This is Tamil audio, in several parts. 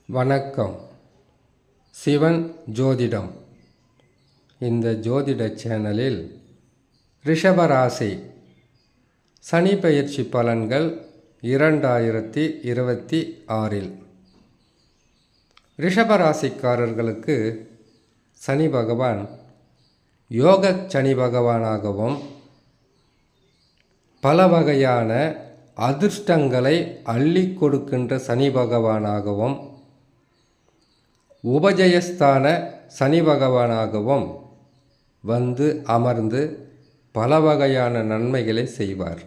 வணக்கம். சிவன் ஜோதிடம். இந்த ஜோதிட சேனலில் ரிஷபராசி சனி பெயர்ச்சி பலன்கள் 2026 ரிஷபராசிக்காரர்களுக்கு சனி பகவான் யோக சனி பகவானாகவும் பல வகையான அதிர்ஷ்டங்களை அள்ளி கொடுக்கின்ற சனி பகவானாகவும் உபஜயஸ்தான சனி பகவானாகவும் வந்து அமர்ந்து பல வகையான நன்மைகளை செய்வார்.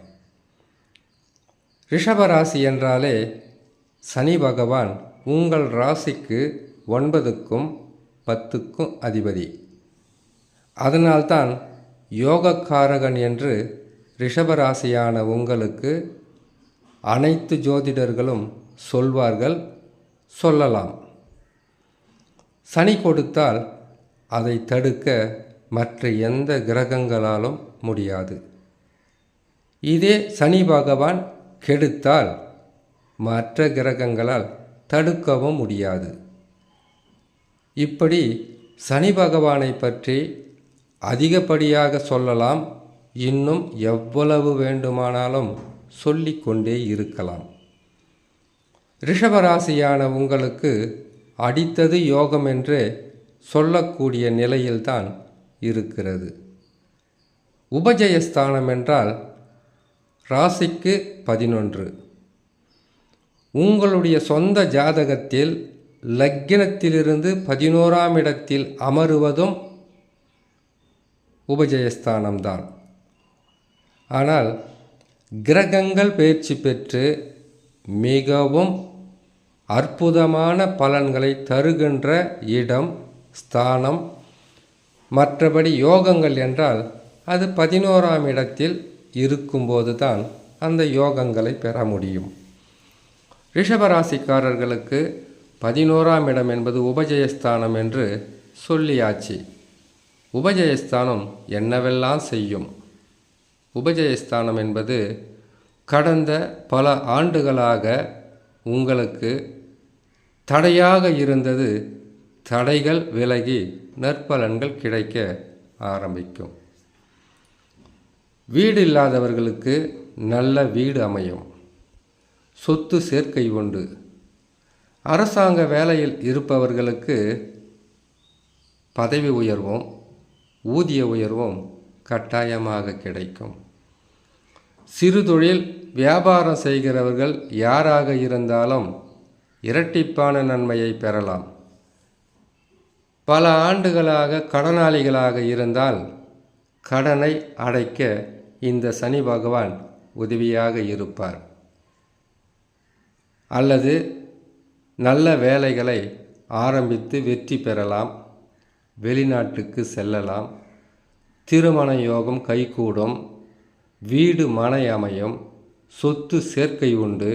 ரிஷபராசி என்றாலே சனி பகவான் உங்கள் ராசிக்கு 9க்கும் 10க்கும் அதிபதி. அதனால்தான் யோகக்காரகன் என்று ரிஷபராசியான உங்களுக்கு அனைத்து ஜோதிடர்களும் சொல்வார்கள், சொல்லலாம். சனி கொடுத்தால் அதை தடுக்க மற்ற எந்த கிரகங்களாலும் முடியாது. இதே சனி பகவான் கெடுத்தால் மற்ற கிரகங்களால் தடுக்கவும் முடியாது. இப்படி சனி பகவானை பற்றி அதிகப்படியாக சொல்லலாம். இன்னும் எவ்வளவு வேண்டுமானாலும் சொல்லிக்கொண்டே இருக்கலாம். ரிஷபராசியான உங்களுக்கு அடித்தது யோகம் என்று சொல்லக்கூடிய நிலையில்தான் இருக்கிறது. உபஜயஸ்தானம் என்றால் ராசிக்கு 11. உங்களுடைய சொந்த ஜாதகத்தில் லக்னத்திலிருந்து 11ஆம் இடத்தில் அமருவதும் உபஜயஸ்தானம்தான். ஆனால் கிரகங்கள் பயிற்சி பெற்று மிகவும் அற்புதமான பலன்களை தருகின்ற இடம், ஸ்தானம். மற்றபடி யோகங்கள் என்றால் அது 11ஆம் இடத்தில் இருக்கும்போது தான் அந்த யோகங்களை பெற முடியும். ரிஷபராசிக்காரர்களுக்கு 11ஆம் இடம் என்பது உபஜயஸ்தானம் என்று சொல்லியாச்சு. உபஜயஸ்தானம் என்னவெல்லாம் செய்யும்? உபஜயஸ்தானம் என்பது கடந்த பல ஆண்டுகளாக உங்களுக்கு தடையாக இருந்தது தடைகள் விலகி நற்பலன்கள் கிடைக்க ஆரம்பிக்கும். வீடு இல்லாதவர்களுக்கு நல்ல வீடு அமையும். சொத்து சேர்க்கை உண்டு. அரசாங்க வேலையில் இருப்பவர்களுக்கு பதவி உயர்வும் ஊதிய உயர்வும் கட்டாயமாக கிடைக்கும். சிறு தொழில் வியாபாரம் செய்கிறவர்கள் யாராக இருந்தாலும் இரட்டிப்பான நன்மையை பெறலாம். பல ஆண்டுகளாக கடனாளிகளாக இருந்தால் கடனை அடைக்க இந்த சனி பகவான் உதவியாக இருப்பார். அல்லது நல்ல வேலைகளை ஆரம்பித்து வெற்றி பெறலாம். வெளிநாட்டுக்கு செல்லலாம். திருமண யோகம் கைகூடும். வீடு மனை அமையும். சொத்து சேர்க்கை உண்டு.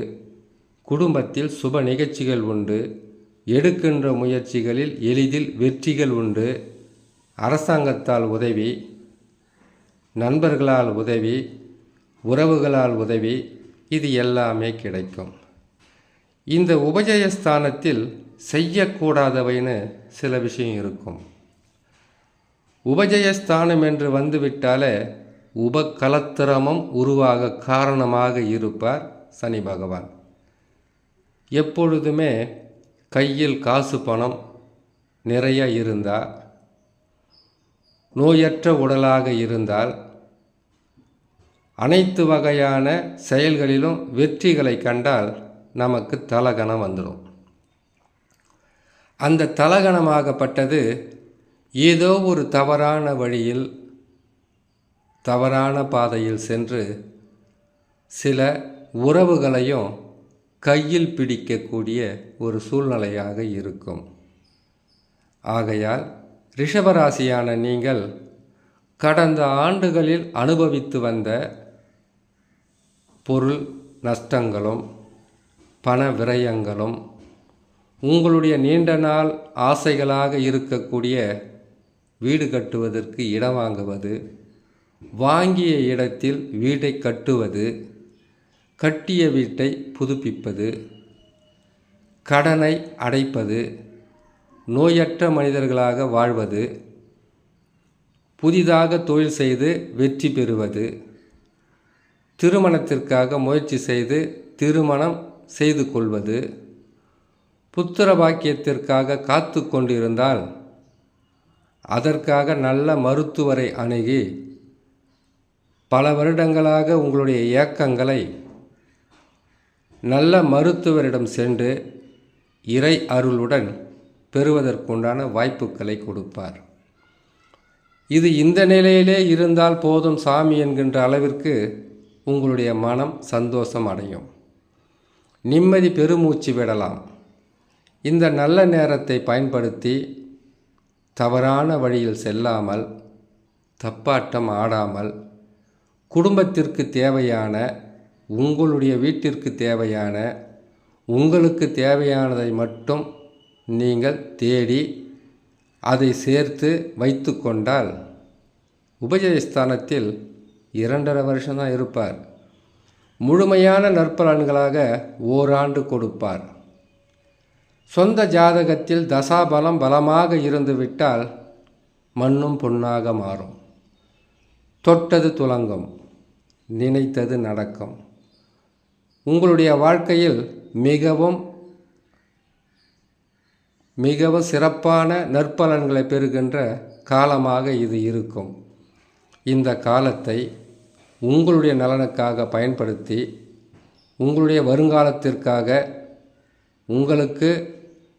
குடும்பத்தில் சுப நிகழ்ச்சிகள் உண்டு. எடுக்கின்ற முயற்சிகளில் எளிதில் வெற்றிகள் உண்டு. அரசாங்கத்தால் உதவி, நண்பர்களால் உதவி, உறவுகளால் உதவி, இது எல்லாமே கிடைக்கும். இந்த உபஜயஸ்தானத்தில் செய்யக்கூடாதவைன்னு சில விஷயம் இருக்கும். உபஜயஸ்தானம் என்று வந்துவிட்டாலே உபகலத்திரமும் உருவாக காரணமாக இருப்பார் சனி பகவான். எப்பொழுதுமே கையில் காசு பணம் நிறைய இருந்தால், நோயற்ற உடலாக இருந்தால், அனைத்து வகையான செயல்களிலும் வெற்றிகளை கண்டால் நமக்கு தலகணம் வந்துடும். அந்த தலகணமாகப்பட்டது ஏதோ ஒரு தவறான வழியில், தவறான பாதையில் சென்று சில உறவுகளையும் கையில் பிடிக்கக்கூடிய ஒரு சூழ்நிலையாக இருக்கும். ஆகையால் ரிஷபராசியான நீங்கள் கடந்த ஆண்டுகளில் அனுபவித்து வந்த பொருள் நஷ்டங்களும் பண விரயங்களும், உங்களுடைய நீண்ட நாள் ஆசைகளாக இருக்கக்கூடிய வீடு கட்டுவதற்கு இடம் வாங்குவது, வாங்கிய இடத்தில் வீட்டை கட்டுவது, கட்டிய வீட்டை புதுப்பிப்பது, கடனை அடைப்பது, நோயற்ற மனிதர்களாக வாழ்வது, புதிதாக தொழில் செய்து வெற்றி பெறுவது, திருமணத்திற்காக முயற்சி செய்து திருமணம் செய்து கொள்வது, புத்திர பாக்கியத்திற்காக காத்து கொண்டிருந்தால் அதற்காக நல்ல மருத்துவரை அணுகி பல வருடங்களாக உங்களுடைய ஏக்கங்களை நல்ல மருத்துவரிடம் சென்று இறை அருளுடன் பெறுவதற்குண்டான வாய்ப்புகளை கொடுப்பார். இது இந்த நிலையிலே இருந்தால் போதும் சாமி என்கின்ற அளவிற்கு உங்களுடைய மனம் சந்தோஷம் அடையும். நிம்மதி பெருமூச்சு விடலாம். இந்த நல்ல நேரத்தை பயன்படுத்தி தவறான வழியில் செல்லாமல், தப்பாட்டம் ஆடாமல், குடும்பத்திற்கு தேவையான, உங்களுடைய வீட்டிற்கு தேவையான, உங்களுக்கு தேவையானதை மட்டும் நீங்கள் தேடி அதை சேர்த்து வைத்து கொண்டால் உபஜயஸ்தானத்தில் 2.5 வருஷம்தான் இருப்பார். முழுமையான நற்பலன்களாக ஓராண்டு கொடுப்பார். சொந்த ஜாதகத்தில் தசாபலம் பலமாக இருந்துவிட்டால் மண்ணும் பொன்னாக மாறும். தொட்டது துலங்கும், நினைத்தது நடக்கும். உங்களுடைய வாழ்க்கையில் மிகவும் மிகவும் சிறப்பான நற்பலன்களை பெறுகின்ற காலமாக இது இருக்கும். இந்த காலத்தை உங்களுடைய நலனுக்காக பயன்படுத்தி உங்களுடைய வருங்காலத்திற்காக, உங்களுக்கு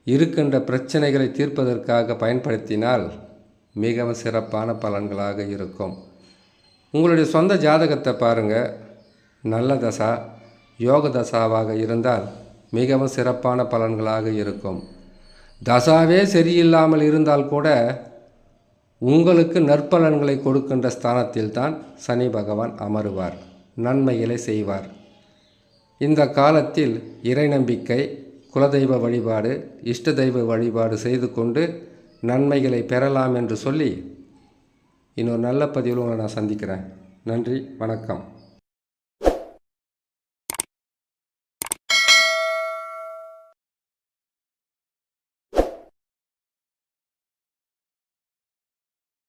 இருக்கின்ற பிரச்சனைகளை தீர்ப்பதற்காக பயன்படுத்தினால் மிகவும் சிறப்பான பலன்களாக இருக்கும். உங்களுடைய சொந்த ஜாதகத்தை பாருங்கள். நல்ல தசா, யோக தசாவாக இருந்தால் மிகவும் சிறப்பான பலன்களாக இருக்கும். தசாவே சரியில்லாமல் இருந்தால் கூட உங்களுக்கு நற்பலன்களை கொடுக்கின்ற ஸ்தானத்தில் தான் சனி பகவான் அமருவார், நன்மைகளை செய்வார். இந்த காலத்தில் இறை நம்பிக்கை, குலதெய்வ வழிபாடு, இஷ்ட தெய்வ வழிபாடு செய்து கொண்டு நன்மைகளை பெறலாம் என்று சொல்லி இன்னொரு நல்ல பதிவில் உங்களை நான் சந்திக்கிறேன். நன்றி, வணக்கம்.